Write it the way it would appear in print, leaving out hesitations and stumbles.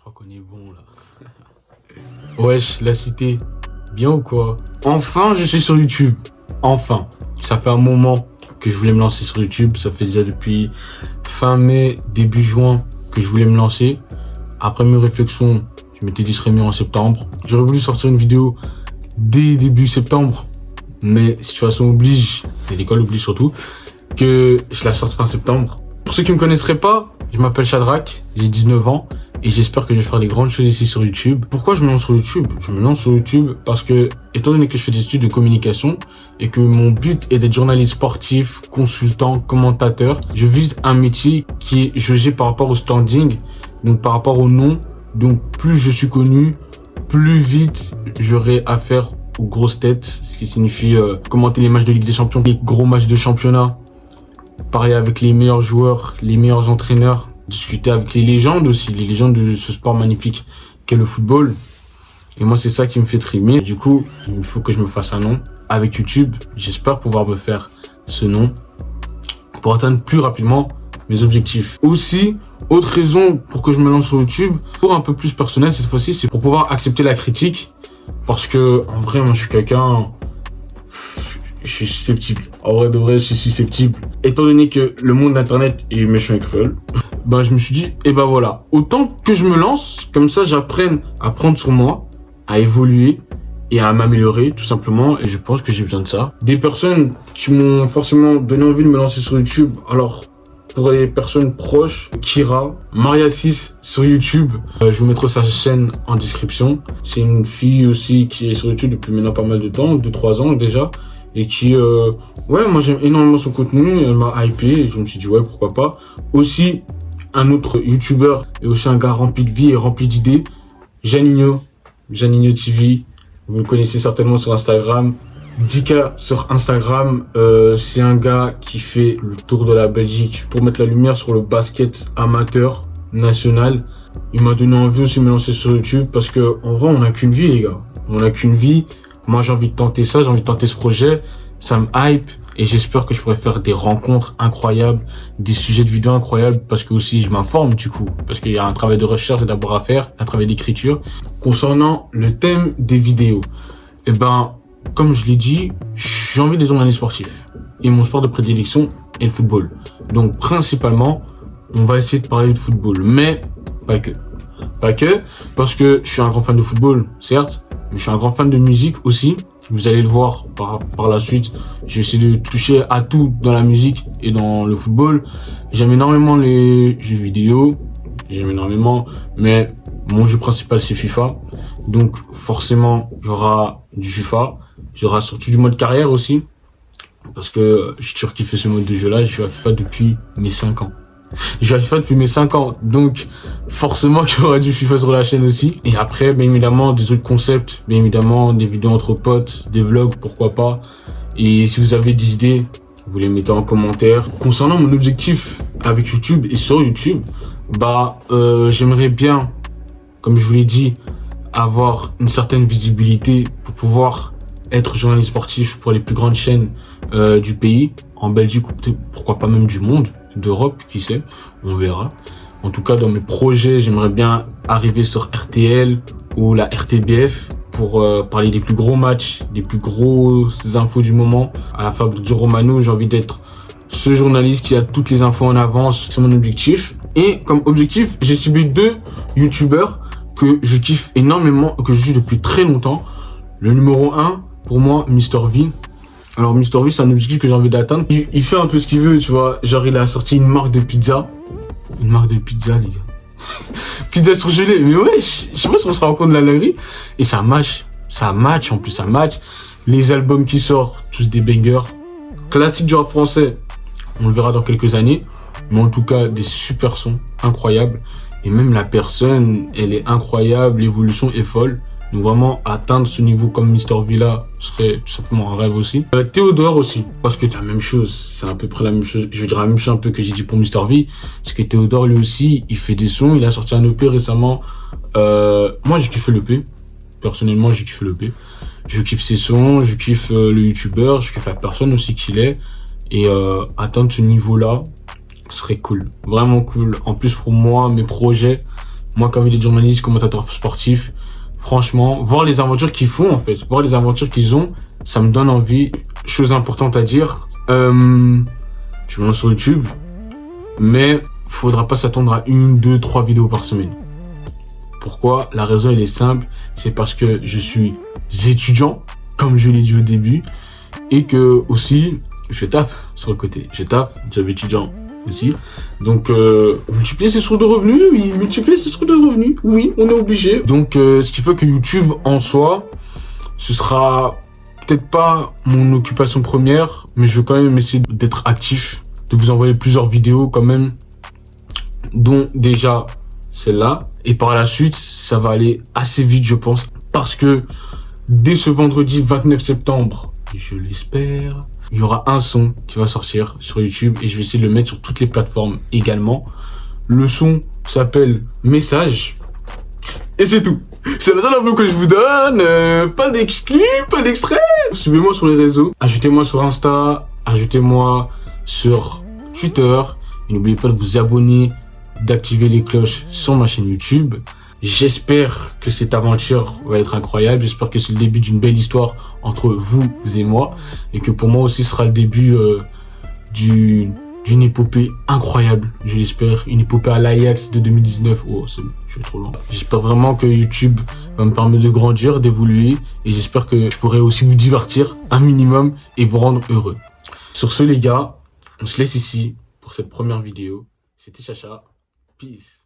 crois qu'on est bon là. Wesh, la cité, bien ou quoi? Enfin, je suis sur YouTube. Enfin. Ça fait un moment que je voulais me lancer sur YouTube. Ça fait déjà depuis fin mai, début juin que je voulais me lancer. Après mes réflexions, je m'étais dit ce serait mieux en septembre. J'aurais voulu sortir une vidéo dès début septembre. Mais situation oblige, et l'école oblige surtout, que je la sorte fin septembre. Pour ceux qui ne me connaisseraient pas, je m'appelle Shadrach, j'ai 19 ans et j'espère que je vais faire des grandes choses ici sur YouTube. Pourquoi je me lance sur YouTube? Je me lance sur YouTube parce que, étant donné que je fais des études de communication et que mon but est d'être journaliste sportif, consultant, commentateur, je vise un métier qui est jugé par rapport au standing, donc par rapport au nom. Donc plus je suis connu, plus vite j'aurai affaire aux grosses têtes, ce qui signifie commenter les matchs de Ligue des Champions, les gros matchs de championnat, parler avec les meilleurs joueurs, les meilleurs entraîneurs, discuter avec les légendes aussi, les légendes de ce sport magnifique qu'est le football. Et moi, c'est ça qui me fait trimer. Du coup, il faut que je me fasse un nom. Avec YouTube, j'espère pouvoir me faire ce nom pour atteindre plus rapidement mes objectifs. Aussi, autre raison pour que je me lance sur YouTube, pour un peu plus personnel cette fois-ci, c'est pour pouvoir accepter la critique. Parce que, en vrai, moi, je suis quelqu'un... Je suis susceptible. En vrai de vrai, je suis susceptible. Étant donné que le monde d'Internet est méchant et cruel, ben, je me suis dit, et ben voilà, autant que je me lance, comme ça, j'apprenne à prendre sur moi, à évoluer et à m'améliorer, tout simplement. Et je pense que j'ai besoin de ça. Des personnes qui m'ont forcément donné envie de me lancer sur YouTube. Alors, pour les personnes proches, Kira, Maria6 sur YouTube. Je vous mettrai sa chaîne en description. C'est une fille aussi qui est sur YouTube depuis maintenant pas mal de temps, 2-3 ans déjà. Et qui, ouais, moi j'aime énormément son contenu. Elle m'a hypé et je me suis dit, ouais, pourquoi pas. Aussi, un autre YouTuber et aussi un gars rempli de vie et rempli d'idées. Janinho TV. Vous le connaissez certainement sur Instagram. Dika sur Instagram, c'est un gars qui fait le tour de la Belgique pour mettre la lumière sur le basket amateur national. Il m'a donné envie aussi de me lancer sur YouTube parce que en vrai on n'a qu'une vie les gars, on n'a qu'une vie. Moi j'ai envie de tenter ça, j'ai envie de tenter ce projet, ça me hype et j'espère que je pourrai faire des rencontres incroyables, des sujets de vidéos incroyables parce que aussi je m'informe du coup, parce qu'il y a un travail de recherche d'abord à faire, un travail d'écriture. Concernant le thème des vidéos, et ben comme je l'ai dit, j'ai envie des journalistes sportifs. Et mon sport de prédilection est le football. Donc, principalement, on va essayer de parler de football. Mais, pas que. Pas que, parce que je suis un grand fan de football, certes. Mais je suis un grand fan de musique aussi. Vous allez le voir par la suite. J'ai essayé de toucher à tout dans la musique et dans le football. J'aime énormément les jeux vidéo. J'aime énormément. Mais mon jeu principal, c'est FIFA. Donc, forcément, il y aura du FIFA. J'aurai surtout du mode carrière aussi. Parce que j'ai toujours kiffé ce mode de jeu là. Je joue à FIFA depuis mes 5 ans. Je joue à FIFA depuis mes 5 ans. Donc forcément qu'il y aura du FIFA sur la chaîne aussi. Et après, bien évidemment, des autres concepts. Bien évidemment, des vidéos entre potes, des vlogs, pourquoi pas. Et si vous avez des idées, vous les mettez en commentaire. Concernant mon objectif avec YouTube et sur YouTube, bah j'aimerais bien, comme je vous l'ai dit, avoir une certaine visibilité pour pouvoir être journaliste sportif pour les plus grandes chaînes du pays, en Belgique ou pourquoi pas même du monde, d'Europe, qui sait, on verra. En tout cas, dans mes projets, j'aimerais bien arriver sur RTL ou la RTBF pour parler des plus gros matchs, des plus grosses infos du moment. À la Fabrique du Romano, j'ai envie d'être ce journaliste qui a toutes les infos en avance, c'est mon objectif. Et comme objectif, j'ai ciblé 2 youtubeurs que je kiffe énormément, que je suis depuis très longtemps. Le numéro 1, pour moi, Mr V. Alors Mr V, c'est un objectif que j'ai envie d'atteindre. Il fait un peu ce qu'il veut, tu vois. Genre il a sorti une marque de pizza. Une marque de pizza, les gars. Pizza surgelée. Mais ouais, je sais pas si on se rend compte de la dinguerie. Et ça match. Ça match, en plus ça match. Les albums qui sortent, tous des bangers. Classique du rap français. On le verra dans quelques années. Mais en tout cas, des super sons incroyables. Et même la personne, elle est incroyable. L'évolution est folle. Donc vraiment, atteindre ce niveau comme Mr V là serait tout simplement un rêve aussi. Théodore aussi, parce que c'est la même chose, c'est à peu près la même chose. Je veux dire la même chose un peu que j'ai dit pour Mr V. C'est que Théodore lui aussi, il fait des sons, il a sorti un EP récemment. Moi j'ai kiffé l'EP, personnellement j'ai kiffé l'EP. Je kiffe ses sons, je kiffe le youtubeur, je kiffe la personne aussi qu'il est. Et atteindre ce niveau là serait cool, vraiment cool. En plus pour moi, mes projets, Moi, comme il est journaliste, commentateur sportif, franchement, voir les aventures qu'ils font, en fait, voir les aventures qu'ils ont, ça me donne envie. Chose importante à dire, je me lance sur YouTube, mais faudra pas s'attendre à 1, 2, 3 vidéos par semaine. Pourquoi? La raison, elle est simple, c'est parce que je suis étudiant, comme je l'ai dit au début, et que aussi, je taffe sur le côté. Je taffe, job étudiant aussi. Donc, multiplier ses sources de revenus, oui, multiplier ses sources de revenus, oui, on est obligé. Donc, ce qui fait que YouTube, en soi, ce sera peut-être pas mon occupation première, mais je vais quand même essayer d'être actif, de vous envoyer plusieurs vidéos quand même, dont déjà celle-là. Et par la suite, ça va aller assez vite, je pense, parce que dès ce vendredi 29 septembre, je l'espère, il y aura un son qui va sortir sur YouTube et je vais essayer de le mettre sur toutes les plateformes également. Le son s'appelle Message. Et c'est tout. C'est la seule info que je vous donne. Pas d'exclus, pas d'extrait. Suivez-moi sur les réseaux. Ajoutez-moi sur Insta. Ajoutez-moi sur Twitter. Et n'oubliez pas de vous abonner, d'activer les cloches sur ma chaîne YouTube. J'espère que cette aventure va être incroyable. J'espère que c'est le début d'une belle histoire entre vous et moi. Et que pour moi aussi, ce sera le début d'une épopée incroyable. Je l'espère. Une épopée à l'Ajax de 2019. Oh, c'est bon, je vais trop loin. J'espère vraiment que YouTube va me permettre de grandir, d'évoluer. Et j'espère que je pourrai aussi vous divertir un minimum et vous rendre heureux. Sur ce, les gars, on se laisse ici pour cette première vidéo. C'était Chacha. Peace.